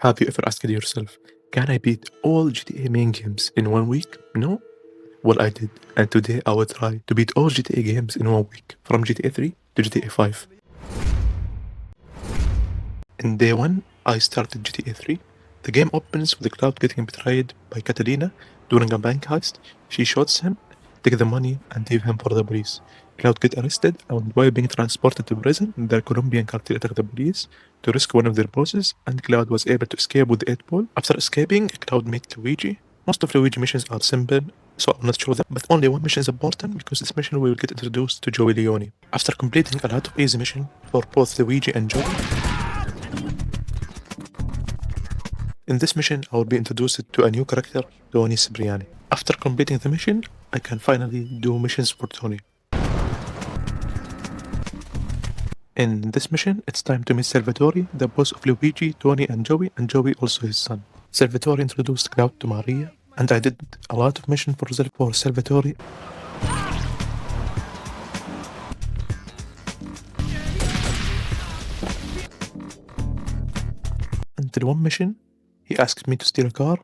Have you ever asked yourself, can I beat all GTA main games in 1 week? No? Well, I did, and today I will try to beat all GTA games in 1 week, from GTA 3 to GTA 5. In day 1, I started GTA 3. The game opens with Cloud getting betrayed by Catalina during a bank heist. She shoots him, take the money, and leave him for the police. Cloud get arrested, and while being transported to prison, the Colombian cartel attacked the police to rescue one of their bosses, and Cloud was able to escape with the 8 ball. After escaping, Cloud met Luigi. Most of Luigi missions are simple, so I'll not show them, but only one mission is important because this mission we will get introduced to Joey Leone. After completing a lot of easy missions for both Luigi and Joey, in this mission, I will be introduced to a new character, Tony Cipriani. After completing the mission, I can finally do missions for Tony. In this mission, it's time to meet Salvatore, the boss of Luigi, Tony, and Joey also his son. Salvatore introduced Cloud to Maria, and I did a lot of missions for Salvatore. Until one mission, he asked me to steal a car,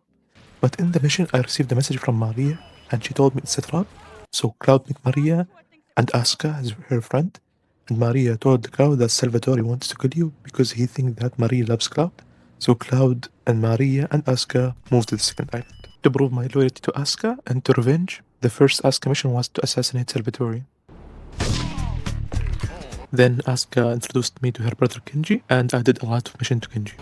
but in the mission I received a message from Maria, and she told me it's a trap. So Cloud met Maria and Aska as her friend, and Maria told Cloud that Salvatore wants to kill you because he thinks that Maria loves Cloud. So Cloud and Maria and Aska moved to the second island. To prove my loyalty to Aska and to revenge, the first Aska mission was to assassinate Salvatore. Then Aska introduced me to her brother Kenji, and I did a lot of missions to Kenji.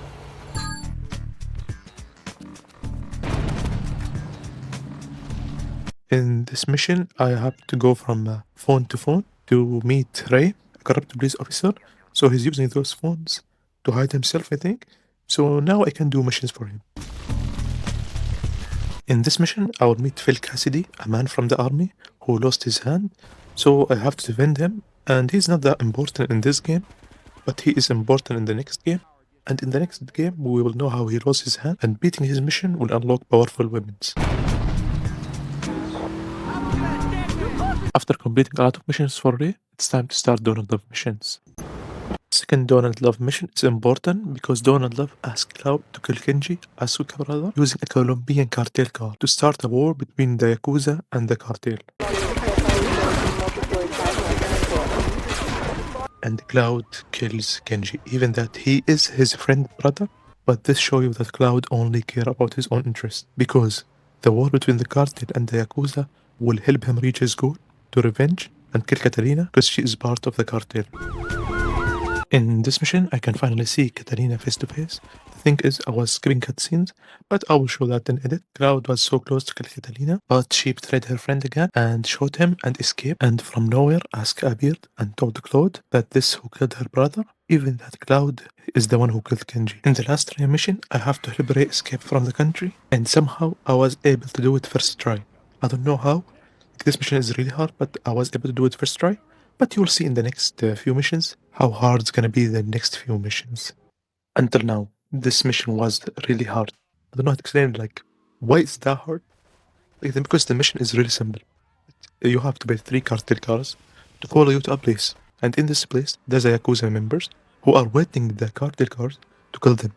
In this mission, I have to go from phone to phone to meet Ray, a corrupt police officer. So he's using those phones to hide himself, I think. So now I can do missions for him. In this mission, I will meet Phil Cassidy, a man from the army who lost his hand. So I have to defend him. And he's not that important in this game, but he is important in the next game. And in the next game, we will know how he lost his hand, and beating his mission will unlock powerful weapons. After completing a lot of missions for Ray, it's time to start Donald Love missions. Second Donald Love mission is important because Donald Love asked Cloud to kill Kenji, Asuka brother, using a Colombian cartel car to start a war between the Yakuza and the cartel. And Cloud kills Kenji, even that he is his friend brother. But this shows you that Cloud only care about his own interest, because the war between the cartel and the Yakuza will help him reach his goal to revenge and kill Catalina because she is part of the cartel. In this mission, I can finally see Catalina face to face. The thing is, I was skipping cutscenes, but I will show that in edit. Cloud was so close to kill Catalina, but she betrayed her friend again and shot him and escaped. And from nowhere, Asuka appeared and told Cloud that this who killed her brother, even that Cloud is the one who killed Kenji. In the last try mission, I have to help Ray escape from the country, and somehow I was able to do it first try. I don't know how. This mission is really hard, but I was able to do it first try. But you'll see in the next few missions how hard it's gonna be the next few missions. Until now, this mission was really hard. I don't know how to explain it, like, why is that hard? Like, because the mission is really simple. You have to buy 3 cartel cars to follow you to a place. And in this place, there's a Yakuza members who are waiting the cartel cars to kill them.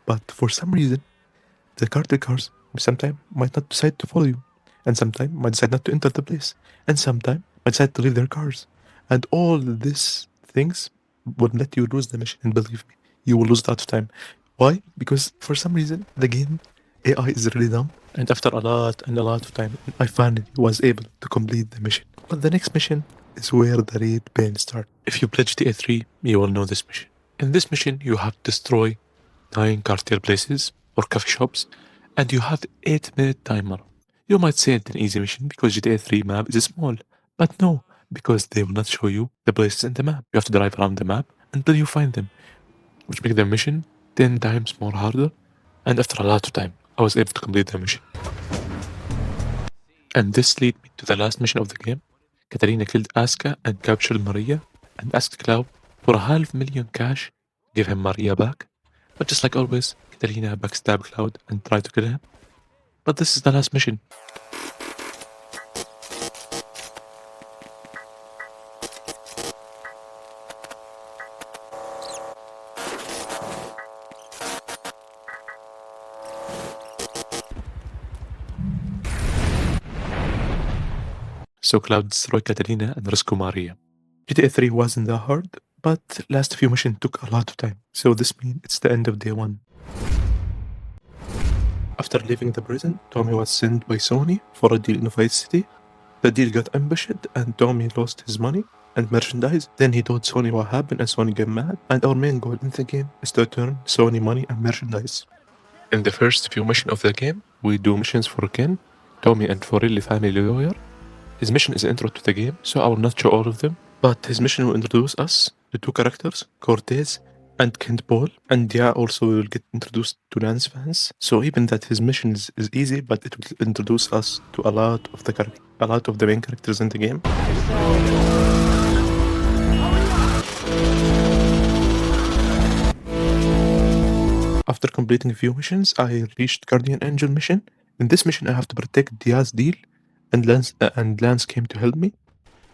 But for some reason, the cartel cars sometimes might not decide to follow you. And sometimes might decide not to enter the place. And sometimes might decide to leave their cars. And all these things would let you lose the mission. And believe me, you will lose a lot of time. Why? Because for some reason, the game AI is really dumb. And after a lot of time, I finally was able to complete the mission. But the next mission is where the real pain starts. If you play GTA 3, you will know this mission. In this mission, you have to destroy 9 cartel places or coffee shops, and you have 8-minute timer. You might say it's an easy mission because GTA 3 map is small, but no, because they will not show you the places in the map. You have to drive around the map until you find them, which makes the mission 10 times more harder. And after a lot of time, I was able to complete the mission. And this lead me to the last mission of the game. Katarina killed Asuka and captured Maria, and asked Cloud for $500,000 cash, give him Maria back. But just like always, Katarina backstabbed Cloud and tried to kill him. But this is the last mission. so Cloud destroyed Catalina and rescue Maria. GTA 3 wasn't that hard, but last few missions took a lot of time, so this means it's the end of day 1. After leaving the prison, Tommy was sent by Sony for a deal in Vice City. The deal got ambushed and Tommy lost his money and merchandise. Then he told Sony what happened and Sony got mad. And our main goal in the game is to return Sony money and merchandise. In the first few missions of the game, we do missions for Ken, Tommy and Forelli family lawyer. His mission is intro to the game, so I will not show all of them. But his mission will introduce us to 2 characters, Cortez and Kent Paul, and yeah, also we will get introduced to Lance Vance. So even that his mission is easy, but it will introduce us to a lot of the main characters in the game. After completing a few missions, I reached Guardian Angel mission. In this mission, I have to protect Diaz deal, and Lance came to help me.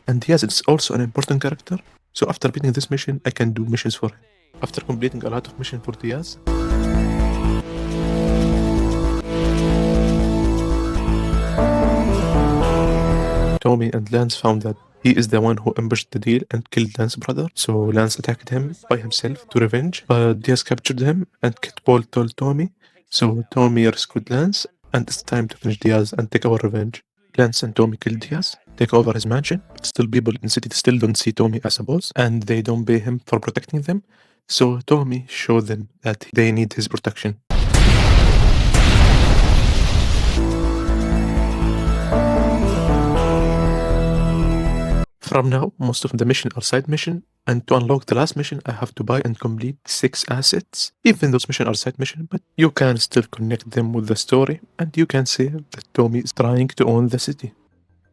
And Diaz is also an important character, so after beating this mission, I can do missions for him. After completing a lot of missions for Diaz, Tommy and Lance found that he is the one who ambushed the deal and killed Lance's brother, so Lance attacked him by himself to revenge, but Diaz captured him and Kit Paul told Tommy, so Tommy rescued Lance, and it's time to finish Diaz and take our revenge. Lance and Tommy killed Diaz, take over his mansion, but still people in the city still don't see Tommy as a boss, and they don't pay him for protecting them, so Tommy showed them that they need his protection. From now, most of the missions are side mission, and to unlock the last mission, I have to buy and complete 6 assets. Even those missions are side mission, but you can still connect them with the story, and you can say that Tommy is trying to own the city.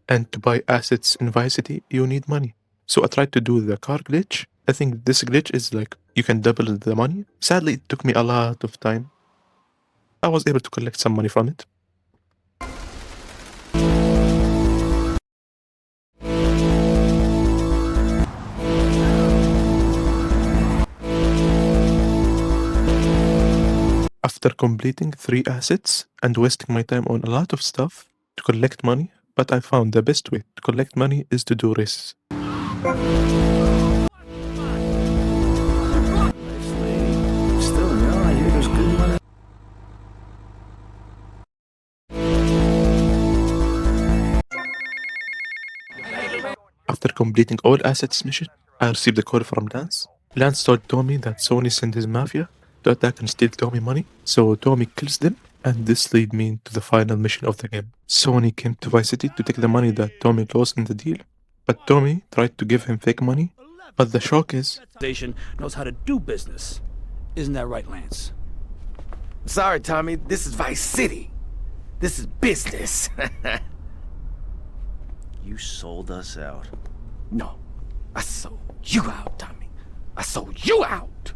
And to buy assets in Vice City, you need money. So I tried to do the car glitch. I think this glitch is like, you can double the money. Sadly, it took me a lot of time. I was able to collect some money from it. After completing 3 assets and wasting my time on a lot of stuff to collect money, but I found the best way to collect money is to do races. After completing all assets mission, I received a call from Lance. Lance told Tommy that Sony sent his mafia to attack and steal Tommy money, so Tommy kills them, and this lead me to the final mission of the game. Sony came to Vice City to take the money that Tommy lost in the deal, but Tommy tried to give him fake money, but the shock is... Station knows how to do business. Isn't that right, Lance? Sorry, Tommy, this is Vice City. This is business. You sold us out. No, I sold you out, Tommy. I sold you out.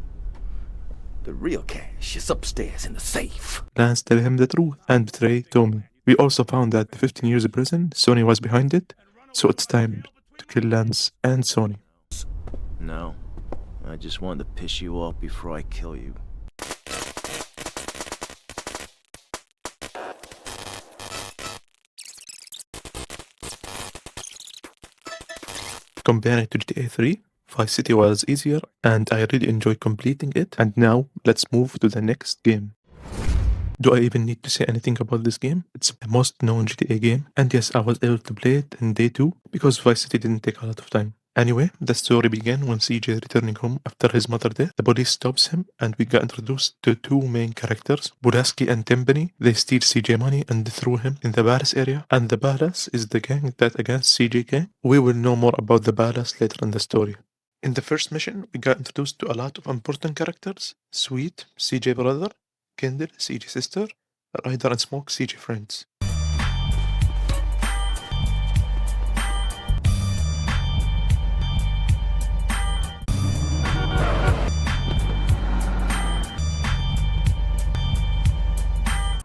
The real cash is upstairs in the safe. Lance tell him the truth and betray Tommy. We also found that the 15 years of prison, Sony was behind it, so it's time to kill Lance and Sony. No, I just wanted to piss you off before I kill you. Comparing to GTA 3, Vice City was easier and I really enjoyed completing it. And now let's move to the next game. Do I even need to say anything about this game? It's the most known GTA game, and yes, I was able to play it in day 2 because Vice City didn't take a lot of time. Anyway, the story began when CJ returning home after his mother's death. The police stops him and we got introduced to 2 main characters, Buraski and Timpani. They steal CJ money and threw him in the Palace area, and the Palace is the gang that against CJ gang. We will know more about the Palace later in the story. In the first mission, we got introduced to a lot of important characters: Sweet, CJ brother, Kendall, CJ sister, Ryder and Smoke, CJ friends.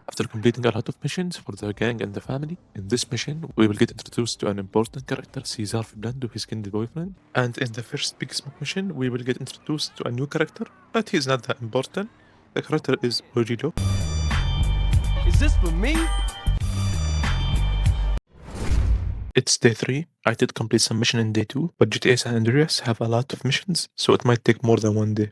After completing a lot of missions for the gang and the family, in this mission, we will get introduced to an important character, Cesar Fernando, his Kendall boyfriend. And in the first Big Smoke mission, we will get introduced to a new character, but he's not that important. The character is Ojilo. Is this for me? It's day 3. I did complete some mission in day 2, but GTA San Andreas have a lot of missions, so it might take more than one day.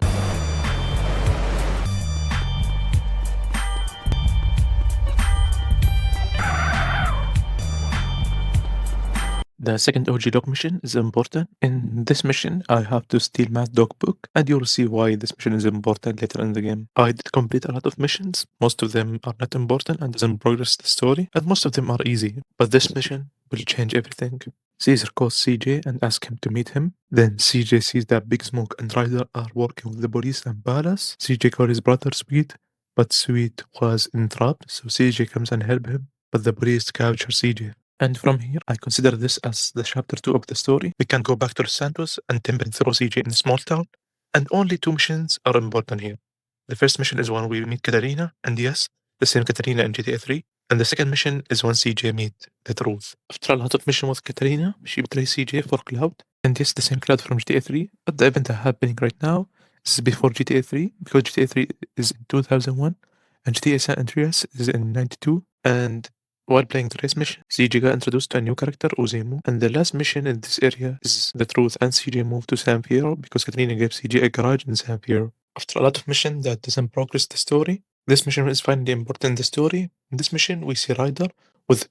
The second OG Dog mission is important. In this mission, I have to steal Mad Dog book, and you'll see why this mission is important later in the game. I did complete a lot of missions. Most of them are not important and doesn't progress the story, and most of them are easy. But this mission will change everything. Caesar calls CJ and asks him to meet him. Then CJ sees that Big Smoke and Ryder are working with the police and Palace. CJ calls his brother Sweet, but Sweet was entrapped, so CJ comes and help him, but the police capture CJ. And from here, I consider this as the chapter 2 of the story. We can go back to Los Santos and Timbin throw CJ in a small town. And only 2 missions are important here. The first mission is when we meet Katarina, and yes, the same Katarina in GTA 3. And the second mission is when CJ meet the truth. After a lot of mission with Katarina, she betrays CJ for Cloud. And yes, the same Cloud from GTA 3. But the event happening right now is before GTA 3, because GTA 3 is in 2001, and GTA San Andreas is in 92. And while playing the race mission, CJ got introduced to a new character, Ozemo, and the last mission in this area is the truth, and CJ moved to San Fierro because Katrina gave CJ a garage in San Fierro. After a lot of mission that doesn't progress the story, this mission is finally important in the story. In this mission, we see Ryder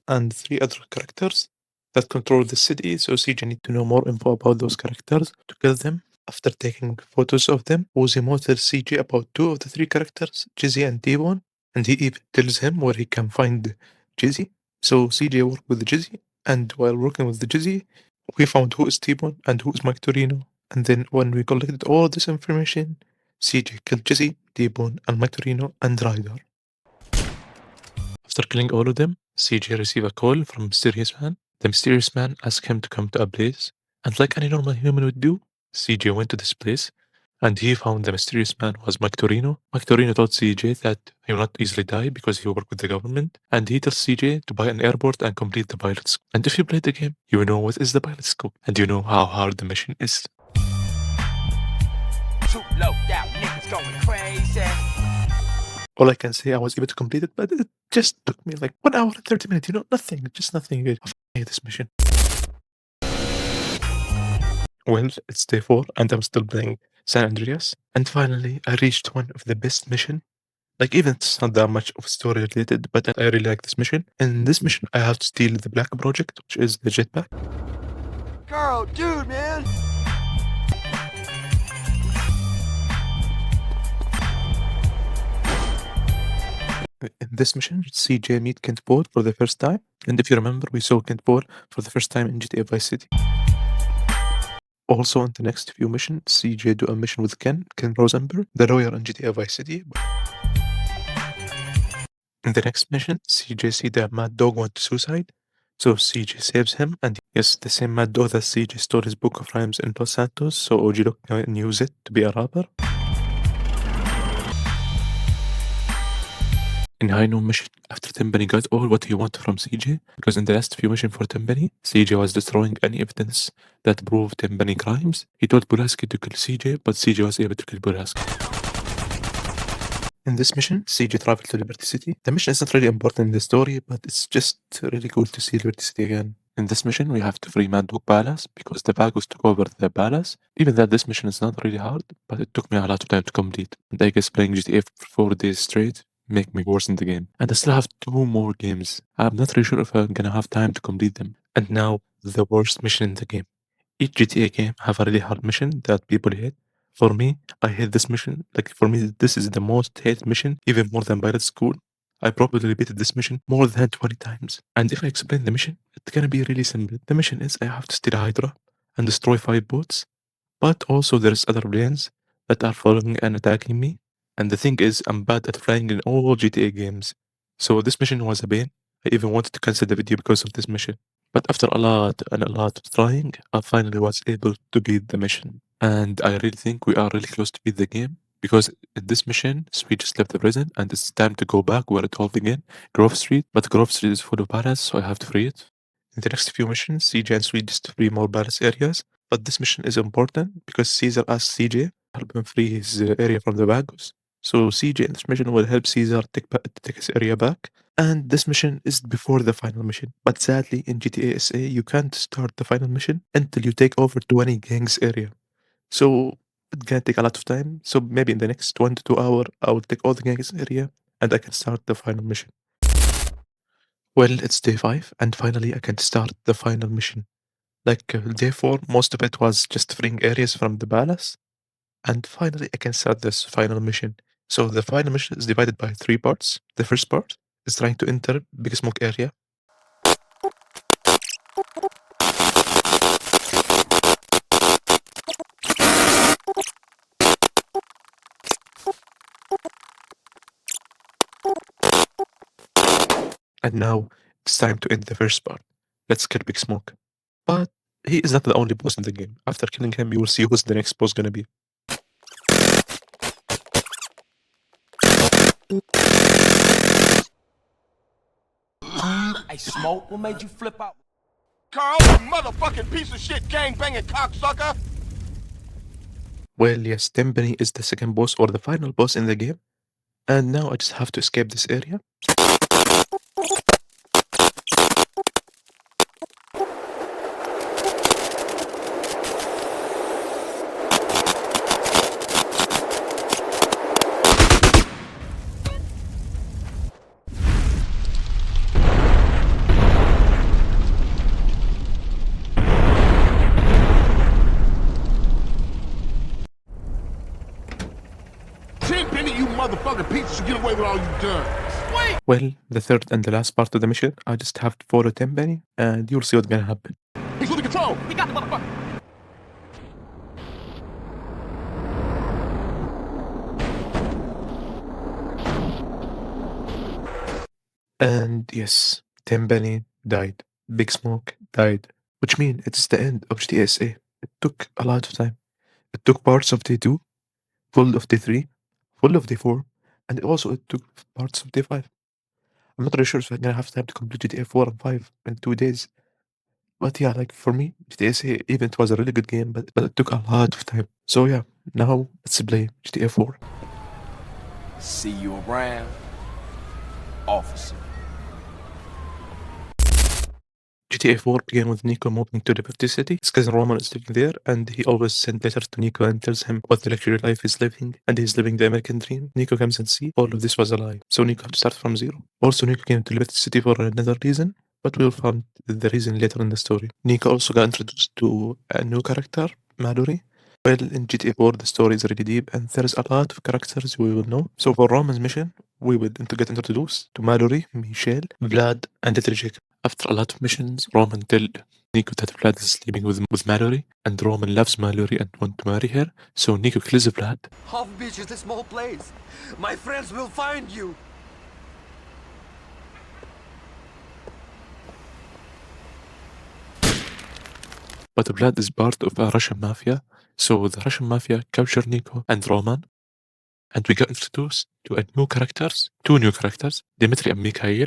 and 3 other characters that control the city, so CJ need to know more info about those characters to kill them. After taking photos of them, Ozemo tells CJ about 2 of the 3 characters, Jizzy and T-Bone, and he even tells him where he can find Jizzy. So CJ worked with Jizzy, and while working with the Jizzy, we found who is T-Bone and who is Mike Torino. And then when we collected all this information, CJ killed Jizzy, T-Bone, and Mike Torino, and Ryder. After killing all of them, CJ received a call from Mysterious Man. The Mysterious Man asked him to come to a place, and like any normal human would do, CJ went to this place, and he found the Mysterious Man was Mike Torino. Mike Torino told CJ that he will not easily die because he will work with the government, and he tells CJ to buy an airport and complete the pilot school. And if you play the game, you know what is the pilot school, and you know how hard the mission is. Too low down niggas going crazy. All I can say, I was able to complete it, but it just took me like 1 hour and 30 minutes, nothing, just nothing. I hate this mission. Well, it's day 4, and I'm still playing San Andreas. And finally, I reached one of the best mission. Like, even it's not that much of story related, but I really like this mission. In this mission, I have to steal the Black Project, which is the jetpack. Carl, dude, man. In this mission, CJ meet Kent Paul for the first time. And if you remember, we saw Kent Paul for the first time in GTA Vice City. Also, in the next few missions, CJ do a mission with Ken Rosenberg, the lawyer in GTA Vice City. In the next mission, CJ see that Mad Dog went to suicide, so CJ saves him, and yes, the same Mad Dog that CJ stole his book of rhymes in Los Santos, so OG Dog can use it to be a rapper. In High Noon mission, after Timpani got all what he wanted from CJ, because in the last few missions for Timpani, CJ was destroying any evidence that proved Timpani crimes. He told Pulaski to kill CJ, but CJ was able to kill Pulaski. In this mission, CJ traveled to Liberty City. The mission is not really important in the story, but it's just really cool to see Liberty City again. In this mission, we have to free Mad Dog Palace, because the Vagos took over the palace. Even that this mission is not really hard, but it took me a lot of time to complete. And I guess playing GTA for 4 days straight make me worse in the game. And I still have 2 more games. I'm not really sure if I'm gonna have time to complete them. And now, the worst mission in the game. Each GTA game have a really hard mission that people hate. For me, I hate this mission. Like, for me, this is the most hated mission, even more than Pilot School. I probably repeated this mission more than 20 times. And if I explain the mission, it's gonna be really simple. The mission is I have to steal a Hydra and destroy 5 boats. But also there's other planes that are following and attacking me. And the thing is, I'm bad at flying in all GTA games. So this mission was a pain. I even wanted to cancel the video because of this mission. But after a lot of trying, I finally was able to beat the mission. And I really think we are really close to beat the game. Because in this mission, Sweet just left the prison and it's time to go back where it all began, Grove Street. But Grove Street is full of palace, so I have to free it. In the next few missions, CJ and Sweet just free more palace areas. But this mission is important because Caesar asked CJ to help him free his area from the Vagos. So CJ in this mission will help Caesar take his area back. And this mission is before the final mission. But sadly, in GTA SA, you can't start the final mission until you take over 20 gangs area. So it's gonna take a lot of time. So maybe in the next 1 to 2 hours, I will take all the gangs area and I can start the final mission. Well, it's day 5, and finally I can start the final mission. Like day 4, most of it was just freeing areas from the palace. And finally, I can start this final mission. So the final mission is divided by 3 parts. The first part is trying to enter Big Smoke area. And now it's time to end the first part. Let's kill Big Smoke. But he is not the only boss in the game. After killing him, you will see who's the next boss gonna be. Hey, Smoke, what made you flip out? Carl, you motherfucking piece of shit gang-banging cocksucker! Well, yes, Timpani is the second boss or the final boss in the game. And now I just have to escape this area. Tenpenny, you motherfucking piece should get away with all you done. Well, the third and the last part of the mission, I just have to follow Timpani and you'll see what's gonna happen. He's losing control! We got the motherfucker. And yes, Timpani died. Big Smoke died. Which means it's the end of GTSA. It took a lot of time. It took parts of day 2, full of day 3, full of day 4, and also it took parts of day 5. I'm not really sure if I'm gonna have time to complete GTA 4 and 5 in 2 days. But yeah, like for me, GTA even it was a really good game, but it took a lot of time. So yeah, now let's play GTA 4. See you around, officer. GTA 4 began with Nico moving to Liberty City. His cousin Roman is living there, and he always sends letters to Nico and tells him what the luxury life he's living, and he's living the American dream. Nico comes and sees all of this was a lie, so Nico had to start from zero. Also, Nico came to Liberty City for another reason, but we'll find the reason later in the story. Nico also got introduced to a new character, Mallory. Well, in GTA 4, the story is really deep, and there's a lot of characters we will know. So for Roman's mission, we will get introduced to Mallory, Michelle, Vlad, and Little Jacob. After a lot of missions, Roman tells Nico that Vlad is sleeping with Mallory, and Roman loves Mallory and wants to marry her. So Nico kills Vlad. Half Beach is a small place. My friends will find you. But Vlad is part of a Russian mafia, so the Russian mafia captured Nico and Roman, and we got introduced to two new characters, Dimitri and Mikhail,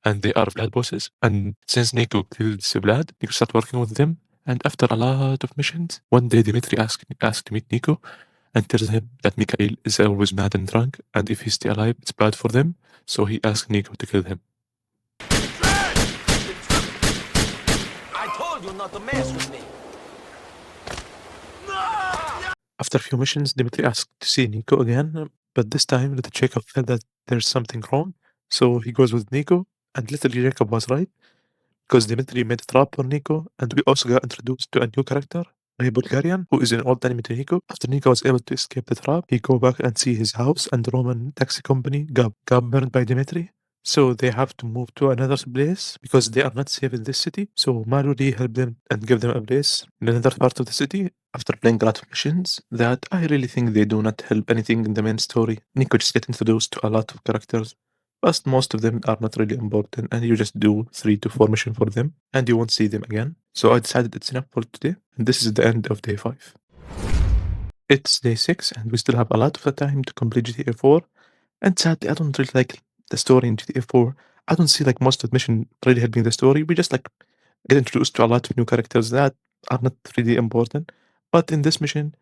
and they are Vlad bosses. And since Nico killed Vlad, Nico started working with them, and after a lot of missions, one day Dimitri asked to meet Nico and tells him that Mikhail is always mad and drunk, and if he's still alive, it's bad for them, so he asked Nico to kill him. I told you not to mess with me. After a few missions, Dimitri asked to see Nico again, but this time Little Jacob felt that there's something wrong, so he goes with Nico, and Little Jacob was right, because Dimitri made a trap for Nico, and we also got introduced to a new character, a Bulgarian, who is an old enemy to Nico. After Nico was able to escape the trap, he go back and see his house, and the Roman taxi company got burned by Dimitri. So they have to move to another place because they are not safe in this city. So Mallory helped them and gave them a place in another part of the city. After playing a lot of missions that I really think they do not help anything in the main story, Nico just get introduced to a lot of characters, but most of them are not really important, and you just do 3 to 4 missions for them, and you won't see them again. So I decided it's enough for today, and this is the end of day 5. It's day 6, and we still have a lot of the time to complete GTA 4, and sadly I don't really like the story in GTA 4. I don't see like most of the mission really helping the story. We just like get introduced to a lot of new characters that are not really important. But in this mission,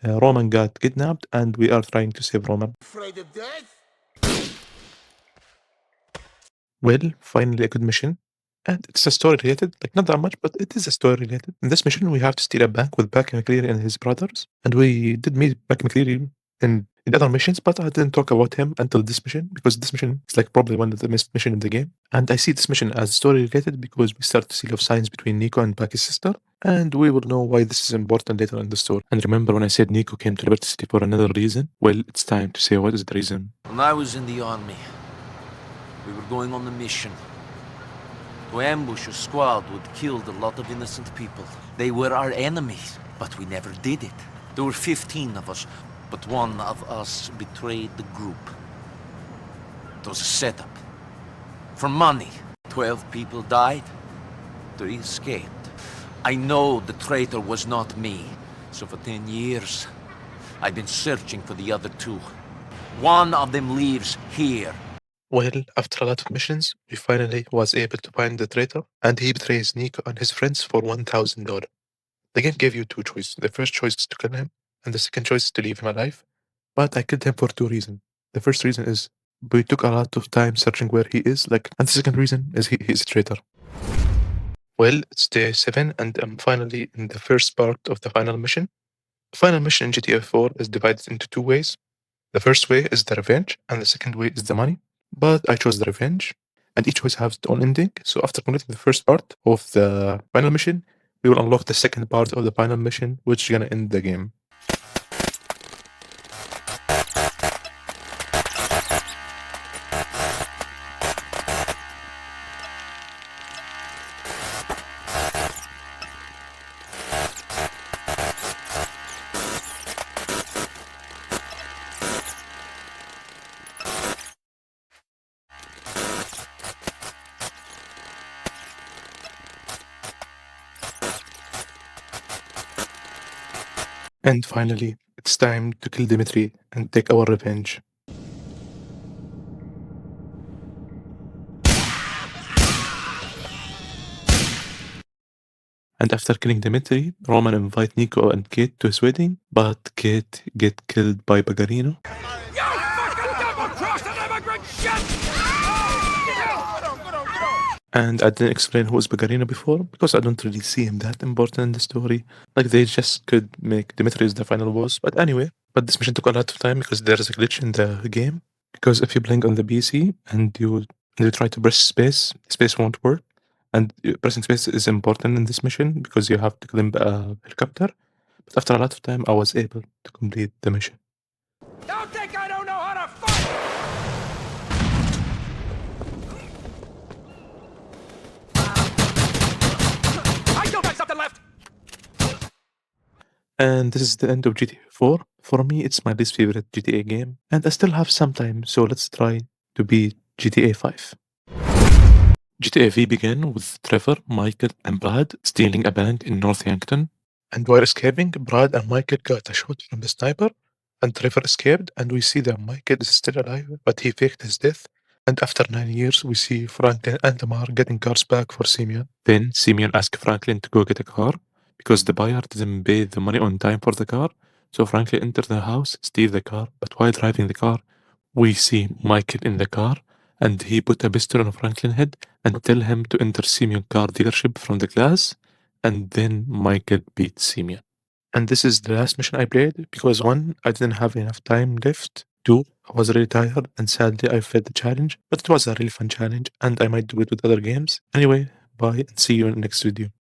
Roman got kidnapped, and we are trying to save Roman. Afraid of death? Well, finally a good mission. And it's a story related, like not that much, but it is a story related. In this mission, we have to steal a bank with Buck McCreary and his brothers. And we did meet Buck McCreary in other missions, but I didn't talk about him until this mission because this mission is like probably one of the best mission in the game. And I see this mission as story related because we start to see love signs between Nico and Bucky's sister. And we will know why this is important later in the story. And remember when I said Nico came to Liberty City for another reason? Well, it's time to say what is the reason. When I was in the army, we were going on a mission to ambush a squad who had killed a lot of innocent people. They were our enemies, but we never did it. There were 15 of us, but one of us betrayed the group. It was a setup. For money. 12 people died. 3 escaped. I know the traitor was not me, so for 10 years, I've been searching for the other 2. One of them lives here. Well, after a lot of missions, we finally was able to find the traitor, and he betrays Nico and his friends for $1,000. The game gave you 2 choices. The first choice is to kill him, and the second choice is to leave him alive. But I killed him for 2 reasons. The first reason is we took a lot of time searching where he is, and the second reason is he is a traitor. Well, it's day 7, and I'm finally in the first part of the final mission. The final mission in GTA 4 is divided into 2 ways. The first way is the revenge, and the second way is the money. But I chose the revenge, and each choice has its own ending. So after completing the first part of the final mission, we will unlock the second part of the final mission, which is gonna end the game. And finally, it's time to kill Dimitri and take our revenge. And after killing Dimitri, Roman invite Nico and Kate to his wedding, but Kate get killed by Bagarino. And I didn't explain who was Bagarino before because I don't really see him that important in the story. Like they just could make Dimitri the final boss. But anyway, this mission took a lot of time because there's a glitch in the game. Because if you blink on the PC and you try to press space won't work. And pressing space is important in this mission because you have to climb a helicopter. But after a lot of time, I was able to complete the mission. Don't think I don't know how to fight! I still got something left! And this is the end of GTA 4. For me, it's my least favorite GTA game. And I still have some time, so let's try to beat GTA 5. GTA V began with Trevor, Michael, and Brad stealing a bank in North Yankton. And while escaping, Brad and Michael got a shot from the sniper, and Trevor escaped, and we see that Michael is still alive, but he faked his death. And after 9 years, we see Franklin and Lamar getting cars back for Simeon. Then Simeon asked Franklin to go get a car, because the buyer didn't pay the money on time for the car. So Franklin entered the house, steal the car, but while driving the car, we see Michael in the car, and he put a pistol on Franklin's head and tell him to enter Simeon car dealership from the glass, and then Michael beat Simeon. And this is the last mission I played because 1, I didn't have enough time left. 2, I was really tired and sadly I failed the challenge, but it was a really fun challenge and I might do it with other games. Anyway, bye and see you in the next video.